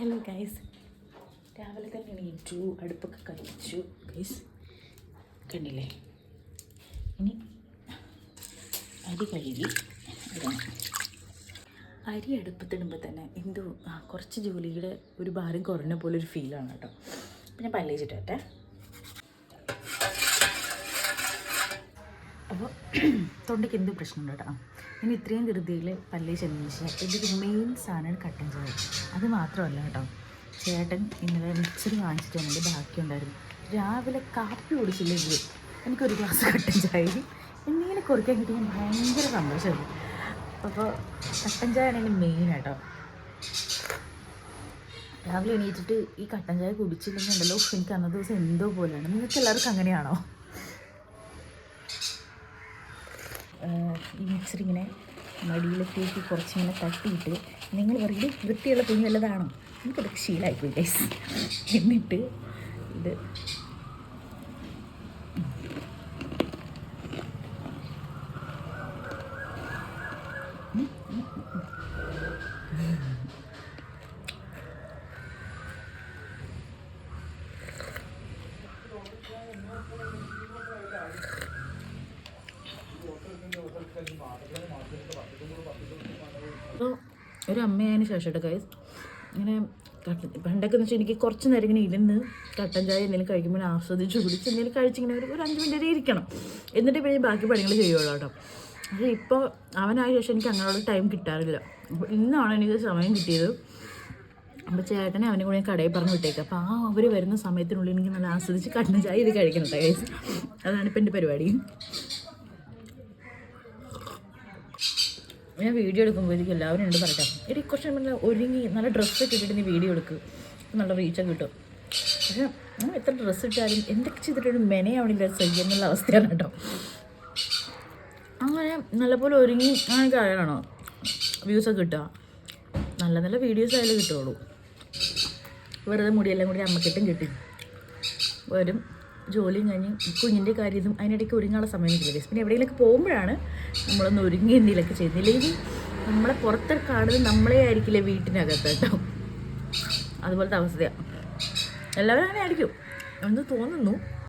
Hello guys, രാവിലെ തന്നെ എണീറ്റു, അടുപ്പൊക്കെ കത്തിച്ചു ഗൈസ്, കണ്ടില്ലേ? ഇനി അരി കഴുകി ഇടണം. അരി അടുപ്പത്തിടുമ്പോൾ തന്നെ എന്തോ കുറച്ച് ജോലിയുടെ ഒരു ഭാരം കുറഞ്ഞ പോലെ ഒരു ഫീലാണ് കേട്ടോ. അപ്പം ഞാൻ പല്ലേച്ചിട്ട് വരട്ടെ. അപ്പോൾ തൊണ്ടയ്ക്ക് എന്ത് പ്രശ്നമുണ്ട് കേട്ടോ. ഇനി ഇത്രയും ധൃതിയിൽ പല്ലേ ചെന്നതിന് ശേഷം എൻ്റെ മെയിൻ സാധനമാണ് കട്ടൻ ചായ. അത് മാത്രമല്ല കേട്ടോ, ചേട്ടൻ ഇന്നലെ മിക്സർ വാങ്ങിച്ചിട്ട് വന്നത് ബാക്കിയുണ്ടായിരുന്നു. രാവിലെ കാപ്പി കുടിച്ചില്ലെങ്കിൽ എനിക്കൊരു ഗ്ലാസ് കട്ടൻ ചായ എന്തെങ്കിലും കുറിക്കാൻ കിട്ടിയാൽ ഭയങ്കര സന്തോഷമാണ്. അപ്പോൾ കട്ടൻ ചായ ആണെങ്കിൽ മെയിൻ കേട്ടോ. രാവിലെ എണീറ്റിട്ട് ഈ കട്ടൻ ചായ കുടിച്ചില്ലെങ്കിൽ ഉണ്ടല്ലോ, എനിക്ക് അന്നത്തെ ദിവസം എന്തോ പോലെയാണ്. നിങ്ങൾക്ക് എല്ലാവർക്കും അങ്ങനെയാണോ? ഈ മിക്സർ ഇങ്ങനെ മടിയിലത്തേക്ക് കുറച്ചിങ്ങനെ തട്ടിയിട്ട് നിങ്ങൾ പറയും വൃത്തിയുള്ള തുണി വല്ലതാണോ? എനിക്കതൊക്കെ ശീലമായിപ്പോയി ഗൈസ്. എന്നിട്ട് ഇത് അപ്പോൾ ഒരു അമ്മയായതിന് ശേഷം ഗൈസ് ഇങ്ങനെ പണ്ടൊക്കെ എന്ന് വെച്ചാൽ എനിക്ക് കുറച്ച് നേരം ഇങ്ങനെ ഇരുന്ന് കട്ടൻ ചായ എന്തെങ്കിലും കഴിക്കുമ്പോൾ ആസ്വദിച്ച് കുടിച്ച് എന്തെങ്കിലും കഴിച്ചിങ്ങനെ ഒരു 5 മിനിറ്റ് വരെ ഇരിക്കണം. എന്നിട്ട് പിന്നെ ബാക്കി പണികൾ ചെയ്യുള്ളൂ കേട്ടോ. പക്ഷേ ഇപ്പോൾ അവനായ ശേഷം എനിക്ക് അങ്ങനെയുള്ള ടൈം കിട്ടാറില്ല. അപ്പോൾ ഇന്നാണ് എനിക്ക് സമയം കിട്ടിയത്. അപ്പോൾ ചേട്ടനെ അവനെ കൂടെ കടയിൽ പറഞ്ഞ് വിട്ടേക്കാം. അപ്പോൾ അവർ വരുന്ന സമയത്തിനുള്ളിൽ എനിക്ക് നല്ല ആസ്വദിച്ച് കട്ടൻ ചായ ഇത് കഴിക്കണം കേട്ടോ ഗൈസ്. അതാണിപ്പോൾ എൻ്റെ പരിപാടി. ഞാൻ വീഡിയോ എടുക്കുമ്പോഴേക്കും എല്ലാവരും ഉണ്ട് പറയട്ടെ, എടി കുറച്ച് നല്ല ഒരുങ്ങി നല്ല ഡ്രസ്സൊക്കെ ഇട്ടിട്ട് നീ വീഡിയോ എടുക്കുക, നല്ല റീച്ചൊക്കെ കിട്ടും. പക്ഷേ നമ്മൾ എത്ര ഡ്രസ്സ് ഇട്ടാലും എന്തൊക്കെ ചെയ്തിട്ടൊരു മെനയാവണില്ല ചെയ്യുന്നുള്ള അവസ്ഥയാണ് കേട്ടോ. അങ്ങനെ നല്ലപോലെ ഒരുങ്ങി അങ്ങനെയൊക്കെ ആയാലാണോ വ്യൂസൊക്കെ കിട്ടുക? നല്ല നല്ല വീഡിയോസ് ആയാലും കിട്ടുള്ളൂ. വെറുതെ മുടിയെല്ലാം കൂടി അമ്മക്കിട്ടും കിട്ടി വരും. ജോലിയും കഴിഞ്ഞ് കുഞ്ഞിൻ്റെ കാര്യം ഇതും അതിനിടയ്ക്ക് ഒരുങ്ങാനുള്ള സമയം കിട്ടില്ല. പിന്നെ എവിടെയെങ്കിലൊക്കെ പോകുമ്പോഴാണ് നമ്മളൊന്ന് ഒരുങ്ങി എന്തെങ്കിലുമൊക്കെ ചെയ്യുന്നില്ല. ഇനി നമ്മളെ പുറത്തെ കാണുന്നത് നമ്മളെ ആയിരിക്കില്ല വീട്ടിനകത്ത് കേട്ടോ. അതുപോലത്തെ അവസ്ഥയാണ്. എല്ലാവരും അങ്ങനെ ആയിരിക്കും എന്ന് തോന്നുന്നു.